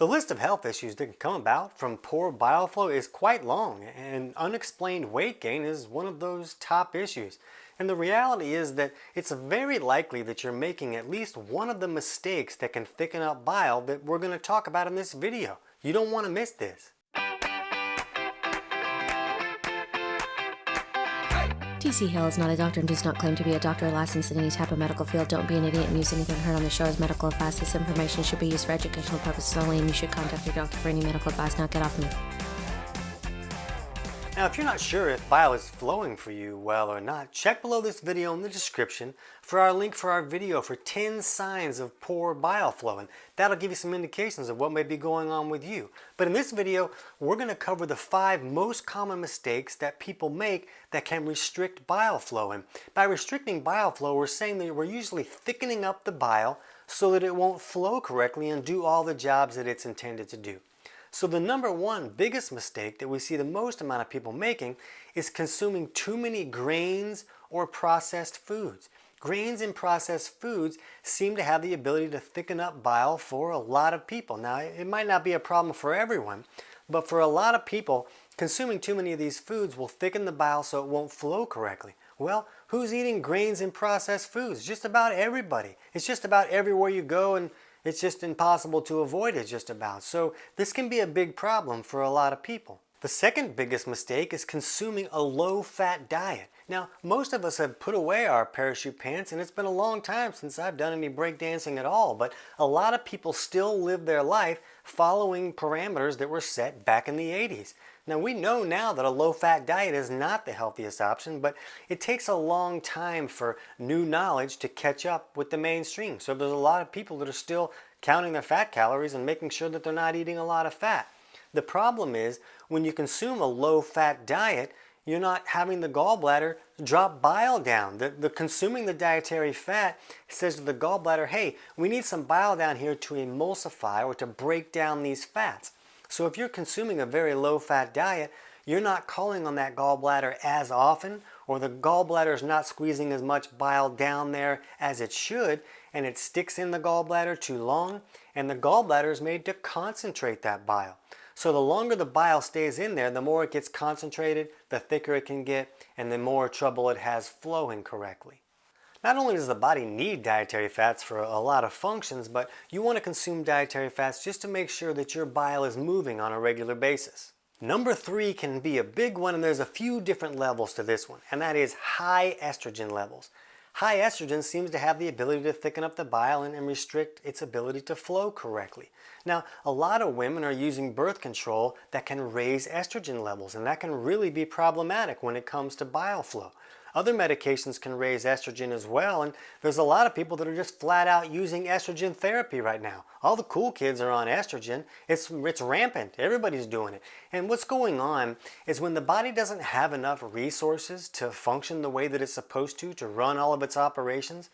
The list of health issues that can come about from poor bile flow is quite long, and unexplained weight gain is one of those top issues. And the reality is that it's very likely that you're making at least one of the mistakes that can thicken up bile that we're going to talk about in this video. You don't want to miss this. TC Hale is not a doctor and does not claim to be a doctor or licensed in any type of medical field. Don't be an idiot and use anything heard on the show as medical advice. This information should be used for educational purposes only, and you should contact your doctor for any medical advice. Now get off me. Now, if you're not sure if bile is flowing for you well or not, check below this video in the description for our link for our video for 10 signs of poor bile flow, and that'll give you some indications of what may be going on with you. But in this video, we're going to cover the 5 most common mistakes that people make that can restrict bile flow. And by restricting bile flow, we're saying that we're usually thickening up the bile so that it won't flow correctly and do all the jobs that it's intended to do. So the number one biggest mistake that we see the most amount of people making is consuming too many grains or processed foods. Grains and processed foods seem to have the ability to thicken up bile for a lot of people. Now, it might not be a problem for everyone, but for a lot of people, consuming too many of these foods will thicken the bile so it won't flow correctly. Well, who's eating grains and processed foods? Just about everybody. It's just about everywhere you go, and it's just impossible to avoid it just about. So this can be a big problem for a lot of people. The second biggest mistake is consuming a low-fat diet. Now, most of us have put away our parachute pants, and it's been a long time since I've done any breakdancing at all, but a lot of people still live their life following parameters that were set back in the 80s. Now, we know now that a low-fat diet is not the healthiest option, but it takes a long time for new knowledge to catch up with the mainstream. So there's a lot of people that are still counting their fat calories and making sure that they're not eating a lot of fat. The problem is when you consume a low-fat diet, you're not having the gallbladder drop bile down. The consuming the dietary fat says to the gallbladder, hey, we need some bile down here to emulsify or to break down these fats. So if you're consuming a very low-fat diet, you're not calling on that gallbladder as often, or the gallbladder is not squeezing as much bile down there as it should, and it sticks in the gallbladder too long, and the gallbladder is made to concentrate that bile. So the longer the bile stays in there, the more it gets concentrated, the thicker it can get, and the more trouble it has flowing correctly. Not only does the body need dietary fats for a lot of functions, but you want to consume dietary fats just to make sure that your bile is moving on a regular basis. Number 3 can be a big one, and there's a few different levels to this one, and that is high estrogen levels. High estrogen seems to have the ability to thicken up the bile and restrict its ability to flow correctly. Now, a lot of women are using birth control that can raise estrogen levels, and that can really be problematic when it comes to bile flow. Other medications can raise estrogen as well, and there's a lot of people that are just flat out using estrogen therapy right now. All the cool kids are on estrogen. It's rampant. Everybody's doing it. And what's going on is when the body doesn't have enough resources to function the way that it's supposed to run all of its operations,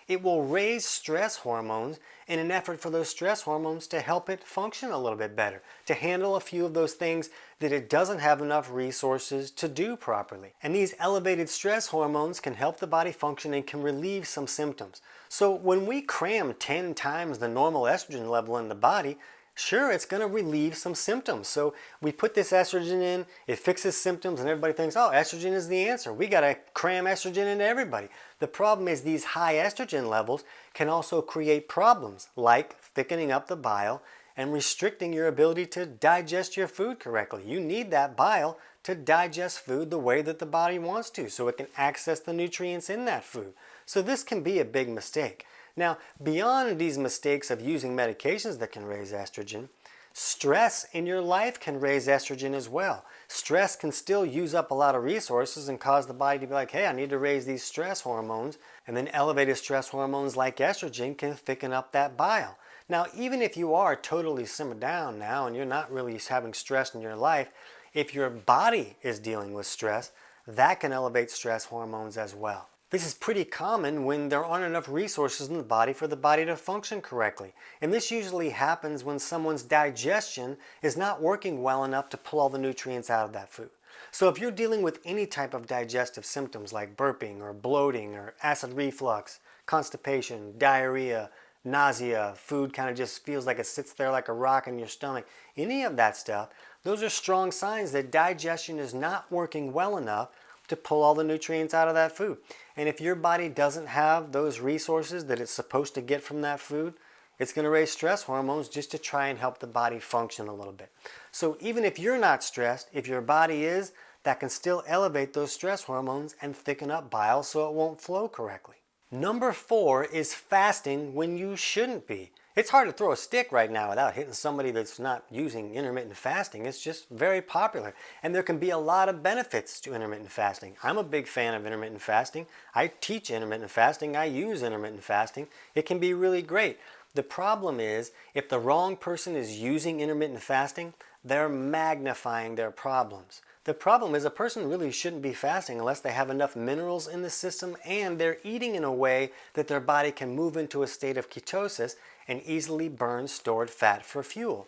it will raise stress hormones in an effort for those stress hormones to help it function a little bit better, to handle a few of those things that it doesn't have enough resources to do properly. And these elevated stress hormones can help the body function and can relieve some symptoms. So when we cram 10 times the normal estrogen level in the body, sure, it's going to relieve some symptoms. So we put this estrogen in, it fixes symptoms, and everybody thinks, oh, estrogen is the answer. We got to cram estrogen into everybody. The problem is these high estrogen levels can also create problems like thickening up the bile and restricting your ability to digest your food correctly. You need that bile to digest food the way that the body wants to, so it can access the nutrients in that food. So this can be a big mistake. Now, beyond these mistakes of using medications that can raise estrogen, stress in your life can raise estrogen as well. Stress can still use up a lot of resources and cause the body to be like, hey, I need to raise these stress hormones, and then elevated stress hormones like estrogen can thicken up that bile. Now, even if you are totally simmered down now and you're not really having stress in your life, if your body is dealing with stress, that can elevate stress hormones as well. This is pretty common when there aren't enough resources in the body for the body to function correctly. And this usually happens when someone's digestion is not working well enough to pull all the nutrients out of that food. So if you're dealing with any type of digestive symptoms like burping or bloating or acid reflux, constipation, diarrhea, nausea, food kind of just feels like it sits there like a rock in your stomach, any of that stuff, those are strong signs that digestion is not working well enough to pull all the nutrients out of that food. And if your body doesn't have those resources that it's supposed to get from that food, it's going to raise stress hormones just to try and help the body function a little bit. So even if you're not stressed, if your body is, that can still elevate those stress hormones and thicken up bile so it won't flow correctly. Number 4 is fasting when you shouldn't be. It's hard to throw a stick right now without hitting somebody that's not using intermittent fasting. It's just very popular. And there can be a lot of benefits to intermittent fasting. I'm a big fan of intermittent fasting. I teach intermittent fasting. I use intermittent fasting. It can be really great. The problem is, if the wrong person is using intermittent fasting, they're magnifying their problems. The problem is a person really shouldn't be fasting unless they have enough minerals in the system and they're eating in a way that their body can move into a state of ketosis and easily burn stored fat for fuel.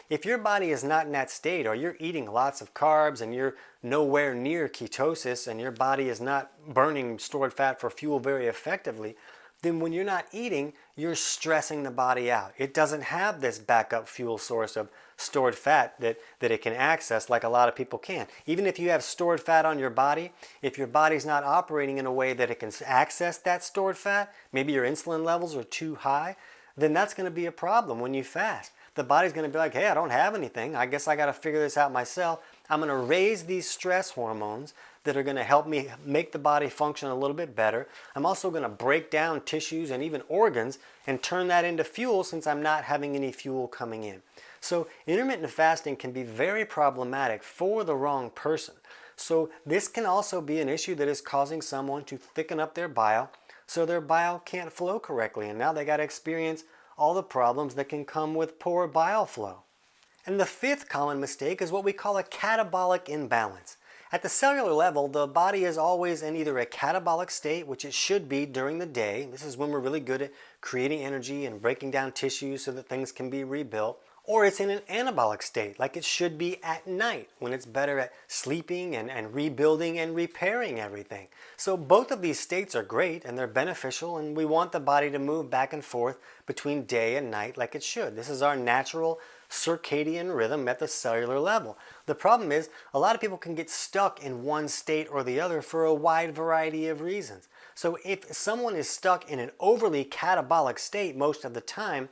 If your body is not in that state, or you're eating lots of carbs and you're nowhere near ketosis and your body is not burning stored fat for fuel very effectively, then when you're not eating, you're stressing the body out. It doesn't have this backup fuel source of stored fat that it can access like a lot of people can. Even if you have stored fat on your body, if your body's not operating in a way that it can access that stored fat, maybe your insulin levels are too high, then that's going to be a problem when you fast. The body's going to be like, hey, I don't have anything. I guess I got to figure this out myself. I'm going to raise these stress hormones that are going to help me make the body function a little bit better. I'm also going to break down tissues and even organs and turn that into fuel since I'm not having any fuel coming in. So intermittent fasting can be very problematic for the wrong person. So this can also be an issue that is causing someone to thicken up their bile so their bile can't flow correctly, and now they got to experience all the problems that can come with poor bile flow. And the 5th common mistake is what we call a catabolic imbalance. At the cellular level, the body is always in either a catabolic state, which it should be during the day. This is when we're really good at creating energy and breaking down tissues so that things can be rebuilt. Or it's in an anabolic state, like it should be at night, when it's better at sleeping and rebuilding and repairing everything. So both of these states are great and they're beneficial, and we want the body to move back and forth between day and night like it should. This is our natural circadian rhythm at the cellular level. The problem is a lot of people can get stuck in one state or the other for a wide variety of reasons. So if someone is stuck in an overly catabolic state most of the time,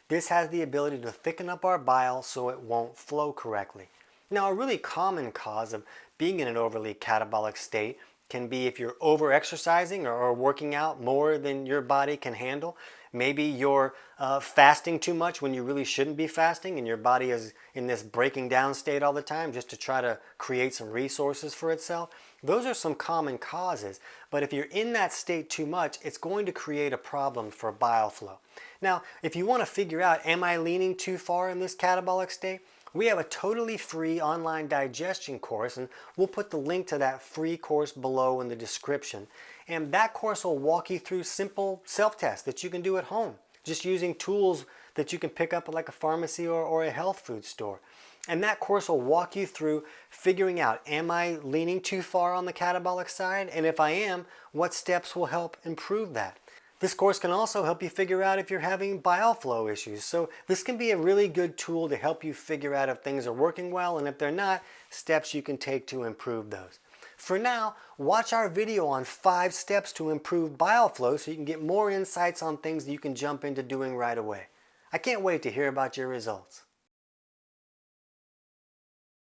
this has the ability to thicken up our bile so it won't flow correctly. Now, a really common cause of being in an overly catabolic state can be if you're over-exercising or working out more than your body can handle. Maybe you're fasting too much when you really shouldn't be fasting and your body is in this breaking down state all the time just to try to create some resources for itself. Those are some common causes, but if you're in that state too much, it's going to create a problem for bile flow. Now, if you want to figure out, am I leaning too far in this catabolic state? We have a totally free online digestion course, and we'll put the link to that free course below in the description. And that course will walk you through simple self-tests that you can do at home, just using tools that you can pick up at like a pharmacy or a health food store. And that course will walk you through figuring out, am I leaning too far on the catabolic side? And if I am, what steps will help improve that? This course can also help you figure out if you're having bile flow issues. So this can be a really good tool to help you figure out if things are working well, and if they're not, steps you can take to improve those. For now, watch our video on 5 steps to improve bile flow so you can get more insights on things that you can jump into doing right away. I can't wait to hear about your results.